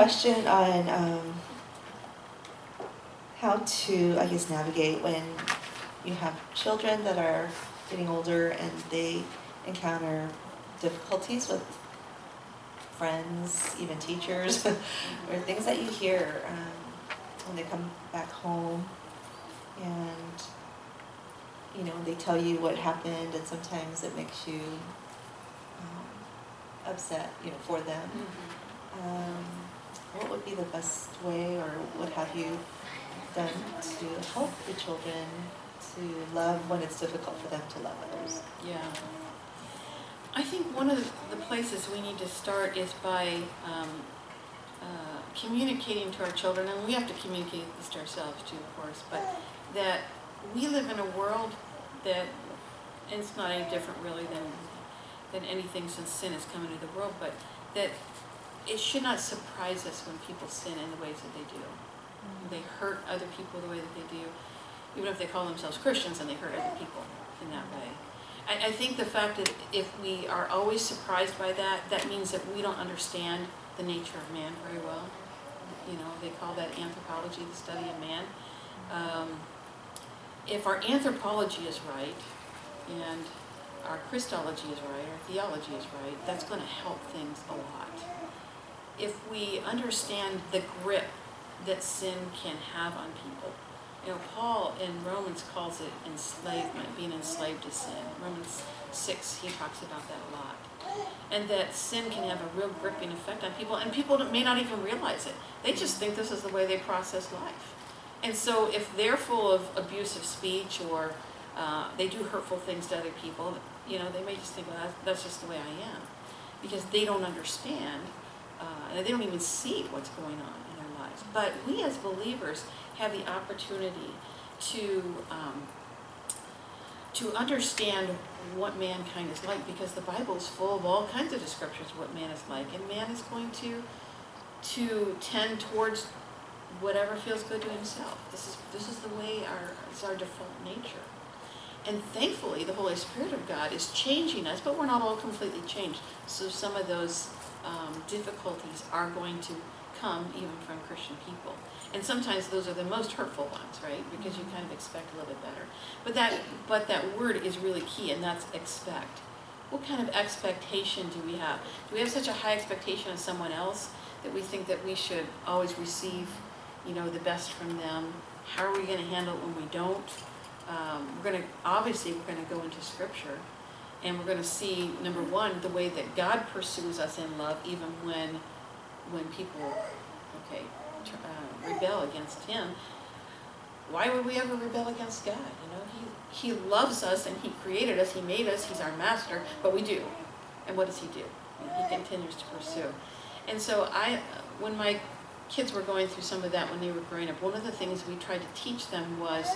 question on how to, I guess, navigate when you have children that are getting older and they encounter difficulties with friends, even teachers, or things that you hear when they come back home, and they tell you what happened, and sometimes it makes you upset, for them. What would be the best way, or what have you done to help the children to love when it's difficult for them to love others? Yeah. I think one of the places we need to start is by communicating to our children, and we have to communicate this to ourselves too, of course, but that we live in a world that, and it's not any different really than anything since sin has come into the world, but that it should not surprise us when people sin in the ways that they do. They hurt other people the way that they do, even if they call themselves Christians and they hurt other people in that way. I think the fact that if we are always surprised by that, that means that we don't understand the nature of man very well. They call that anthropology, the study of man. If our anthropology is right, and our Christology is right, our theology is right, that's going to help things a lot. If we understand the grip that sin can have on people, Paul in Romans calls it enslavement, being enslaved to sin. Romans 6, he talks about that a lot. And that sin can have a real gripping effect on people, and people may not even realize it. They just think this is the way they process life. And so if they're full of abusive speech, or they do hurtful things to other people, they may just think, well, that's just the way I am. Because they don't understand, and they don't even see what's going on in their lives. But we as believers have the opportunity to understand what mankind is like, because the Bible is full of all kinds of descriptions of what man is like, and man is going to tend towards whatever feels good to himself. This is the way it's our default nature. And thankfully, the Holy Spirit of God is changing us, but we're not all completely changed. So some of those difficulties are going to come even from Christian people. And sometimes those are the most hurtful ones, right? Because you kind of expect a little bit better. But that word is really key, and that's expect. What kind of expectation do we have? Do we have such a high expectation of someone else that we think that we should always receive, the best from them? How are we going to handle it when we don't? We're going to go into Scripture, and we're going to see, number one, the way that God pursues us in love, even when people, rebel against Him. Why would we ever rebel against God? He loves us, and He created us, He made us, He's our master, but we do. And what does He do? He continues to pursue. And so when my kids were going through some of that when they were growing up, one of the things we tried to teach them was,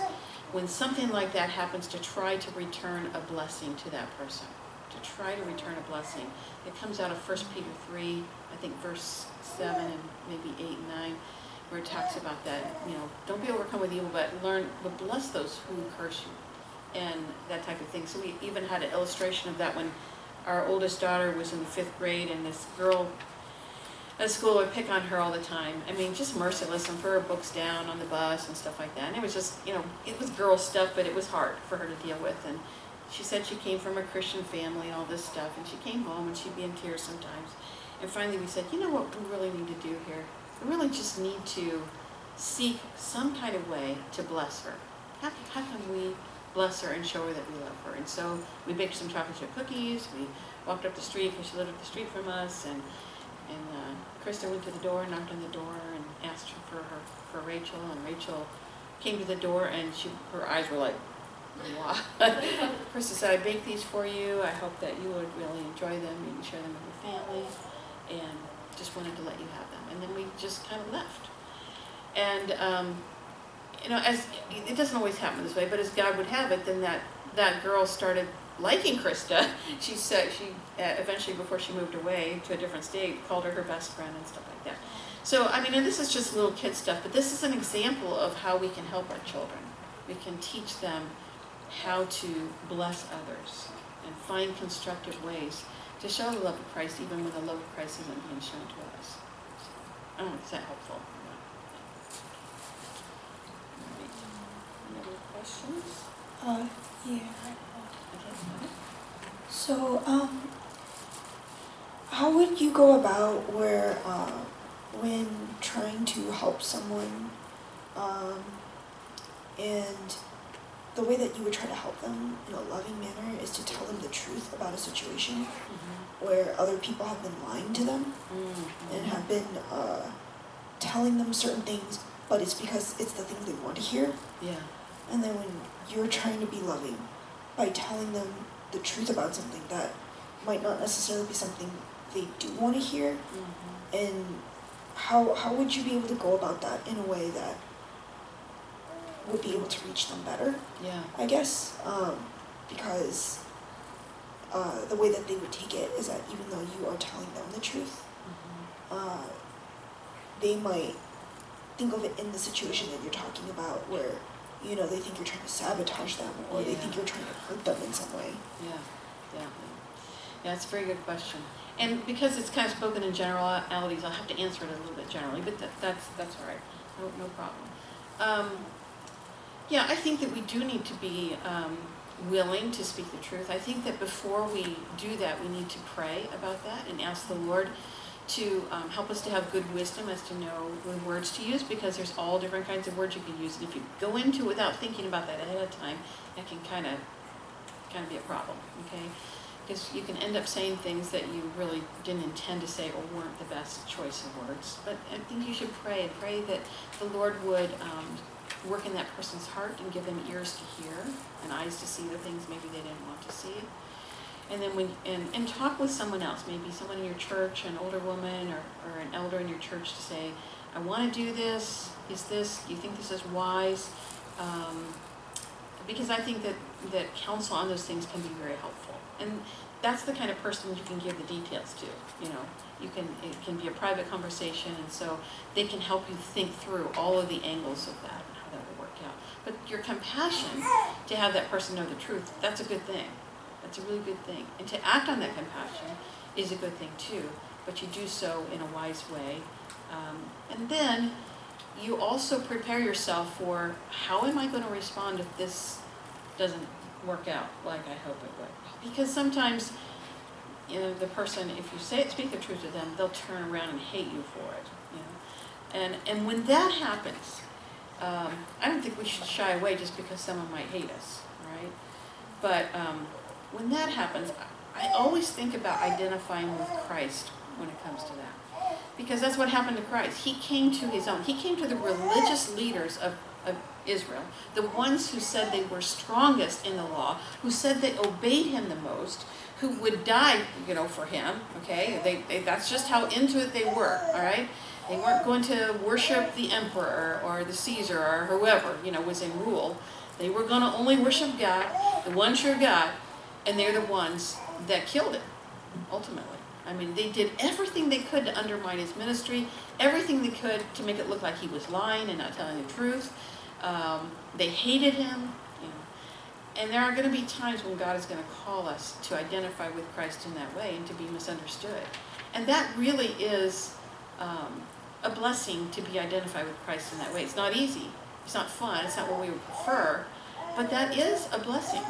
when something like that happens, to try to return a blessing to that person. To try to return a blessing. It comes out of 1 Peter 3, I think verse 7 and maybe 8 and 9, where it talks about that. Don't be overcome with evil, but bless those who curse you, and that type of thing. So we even had an illustration of that when our oldest daughter was in the 5th grade, and this girl at school would pick on her all the time. Just merciless, and throw her books down on the bus and stuff like that. And it was just, it was girl stuff, but it was hard for her to deal with. And she said she came from a Christian family and all this stuff, and she came home and she'd be in tears sometimes. And finally we said, what we really need to do here? We really just need to seek some kind of way to bless her. How can we bless her and show her that we love her? And so we baked some chocolate chip cookies. We walked up the street, because she lived up the street from us, and Krista went to the door, knocked on the door, and asked her for Rachel, and Rachel came to the door, and her eyes were like, wow. Krista said, I baked these for you. I hope that you would really enjoy them. You can share them with your family, and just wanted to let you have them. And then we just kind of left. And, as it doesn't always happen this way, but as God would have it, then that girl started liking Krista. She said eventually, before she moved away to a different state, called her best friend and stuff like that. So, and this is just little kid stuff, but this is an example of how we can help our children. We can teach them how to bless others and find constructive ways to show the love of Christ, even when the love of Christ isn't being shown to us. I don't know, is that helpful? Alright. Any other questions? Yeah. Okay. So, how would you go about when trying to help someone, and the way that you would try to help them in a loving manner is to tell them the truth about a situation where other people have been lying to them and have been telling them certain things, but it's because it's the thing they want to hear. Yeah. And then when you're trying to be loving by telling them the truth about something that might not necessarily be something they do want to hear, and how would you be able to go about that in a way that would be able to reach them better, Yeah. I guess, because the way that they would take it is that even though you are telling them the truth, they might think of it in the situation that you're talking about where, you know, they think you're trying to sabotage them or they think Yeah. you're trying to hurt them in some way. Yeah. Yeah. Yeah, it's a very good question. And because it's kind of spoken in generalities, I'll have to answer it a little bit generally, but that's all right. No problem. Yeah, I think that we do need to be willing to speak the truth. I think that before we do that, we need to pray about that and ask the Lord to help us to have good wisdom as to know the words to use, because there's all different kinds of words you can use. And if you go into it without thinking about that ahead of time, that can kind of be a problem, okay? Because you can end up saying things that you really didn't intend to say or weren't the best choice of words. But I think you should pray that the Lord would work in that person's heart and give them ears to hear and eyes to see the things maybe they didn't want to see. And then and talk with someone else, maybe someone in your church, an older woman or an elder in your church, to say, I want to do this. Do you think this is wise? Because I think that counsel on those things can be very helpful. And that's the kind of person you can give the details to, you know. It can be a private conversation, and so they can help you think through all of the angles of that and how that will work out. But your compassion to have that person know the truth, that's a good thing. That's a really good thing. And to act on that compassion is a good thing too, but you do so in a wise way. And then you also prepare yourself for, how am I going to respond if this doesn't work out like I hope it would? Because sometimes, you know, the person, if you speak the truth to them, they'll turn around and hate you for it. You know? And when that happens, I don't think we should shy away just because someone might hate us, right? But when that happens, I always think about identifying with Christ when it comes to that. Because that's what happened to Christ. He came to his own. He came to the religious leaders of Israel, the ones who said they were strongest in the law, who said they obeyed him the most, who would die, you know, for him, okay? That's just how into it they were, all right? They weren't going to worship the emperor or the Caesar or whoever, you know, was in rule. They were going to only worship God, the one true God, and they're the ones that killed him, ultimately. I mean, they did everything they could to undermine his ministry, everything they could to make it look like he was lying and not telling the truth. They hated him, you know. And there are going to be times when God is going to call us to identify with Christ in that way and to be misunderstood. And that really is a blessing, to be identified with Christ in that way. It's not easy. It's not fun. It's not what we would prefer. But that is a blessing,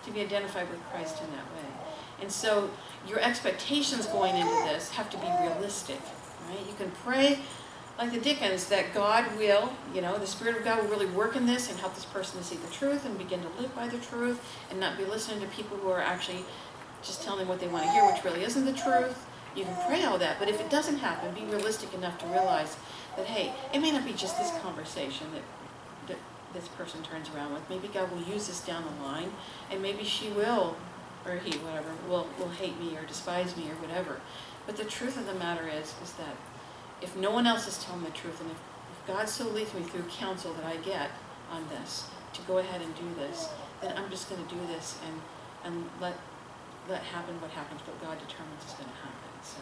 to be identified with Christ in that way. And so your expectations going into this have to be realistic, right? You can pray like the Dickens that God will, you know, the Spirit of God will really work in this and help this person to see the truth and begin to live by the truth and not be listening to people who are actually just telling them what they want to hear, which really isn't the truth. You can pray all that, but if it doesn't happen, be realistic enough to realize that, hey, it may not be just this conversation that this person turns around with. Maybe God will use this down the line, and maybe she will, or he, whatever, will hate me or despise me or whatever. But the truth of the matter is that if no one else is telling the truth, and if God so leads me through counsel that I get on this, to go ahead and do this, then I'm just going to do this and let happen what happens, what God determines is going to happen. So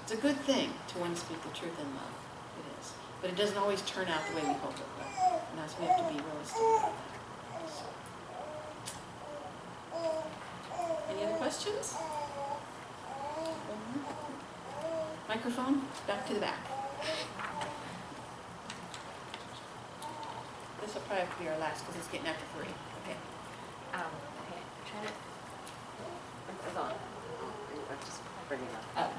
it's a good thing to want to speak the truth in love. It is. But it doesn't always turn out the way we hope it will. And that's, we have to be realistic about that. So. Any other questions? Microphone, back to the back. This will probably be our last because it's getting after 3. Okay. Okay, try to. It's on. I'm just bringing it up.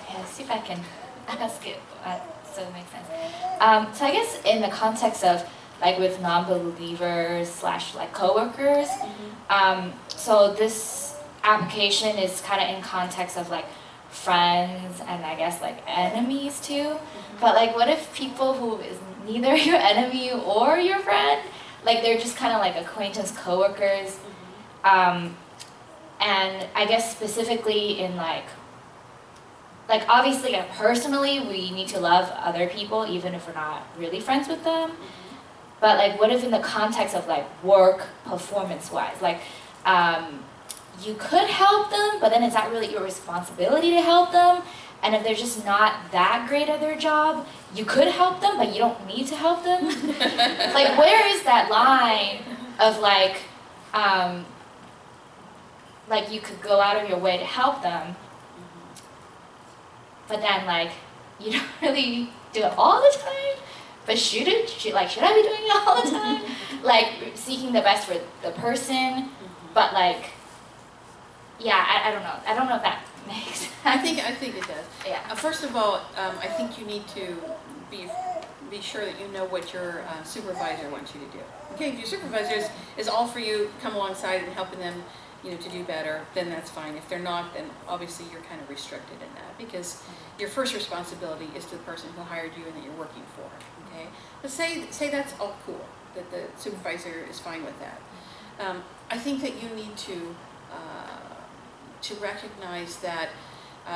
Okay, let's see if I can ask it so it makes sense. So I guess in the context of like with non-believers / like coworkers, so this application is kind of in context of like friends and I guess like enemies too. But like, what if people who is neither your enemy or your friend, like they're just kind of like acquaintance coworkers, and I guess specifically in like obviously like, personally we need to love other people even if we're not really friends with them. But like, what if in the context of like work performance wise, like you could help them, but then it's not really your responsibility to help them. And if they're just not that great at their job, you could help them, but you don't need to help them. Like, where is that line of like you could go out of your way to help them, but then like you don't really do it all the time? But should I be doing it all the time? Like seeking the best for the person, but like, yeah, I don't know. I don't know if that makes sense. I think it does. Yeah. First of all, I think you need to be sure that you know what your supervisor wants you to do. Okay, if your supervisor is all for you, come alongside and helping them, to do better, then that's fine. If they're not, then obviously you're kind of restricted in that because your first responsibility is to the person who hired you and that you're working for. Okay, but say that's all cool, that the supervisor is fine with that. I think that you need to recognize that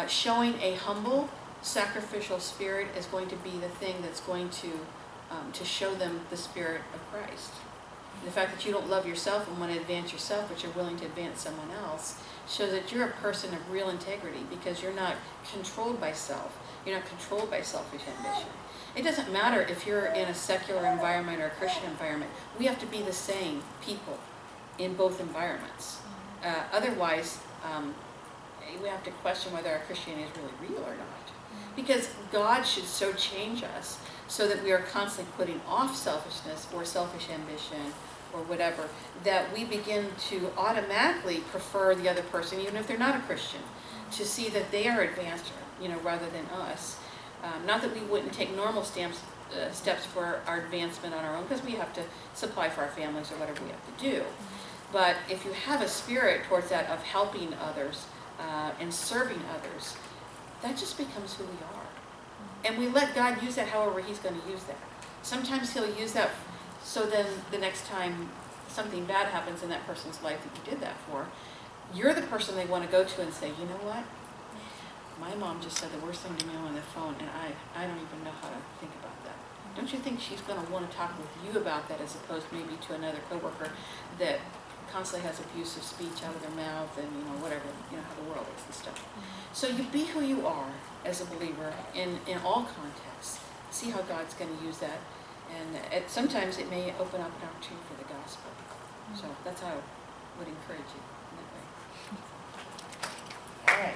showing a humble, sacrificial spirit is going to be the thing that's going to show them the spirit of Christ. The fact that you don't love yourself and want to advance yourself, but you're willing to advance someone else, shows that you're a person of real integrity because you're not controlled by self. You're not controlled by selfish ambition. It doesn't matter if you're in a secular environment or a Christian environment. We have to be the same people in both environments. Otherwise, we have to question whether our Christianity is really real or not. Because God should so change us so that we are constantly putting off selfishness or selfish ambition or whatever, that we begin to automatically prefer the other person, even if they're not a Christian, to see that they are advanced, rather than us. Not that we wouldn't take normal steps for our advancement on our own, because we have to supply for our families or whatever we have to do. But if you have a spirit towards that of helping others and serving others, that just becomes who we are. And we let God use that however He's going to use that. Sometimes He'll use that so then the next time something bad happens in that person's life that you did that for, you're the person they want to go to and say, you know what? My mom just said the worst thing to me on the phone, and I don't even know how to think about that. Don't you think she's going to want to talk with you about that as opposed maybe to another coworker that constantly has abusive speech out of their mouth and whatever, how the world is and stuff. So you be who you are as a believer in all contexts. See how God's going to use that, and sometimes it may open up an opportunity for the gospel. So that's how I would encourage you in that way. All right.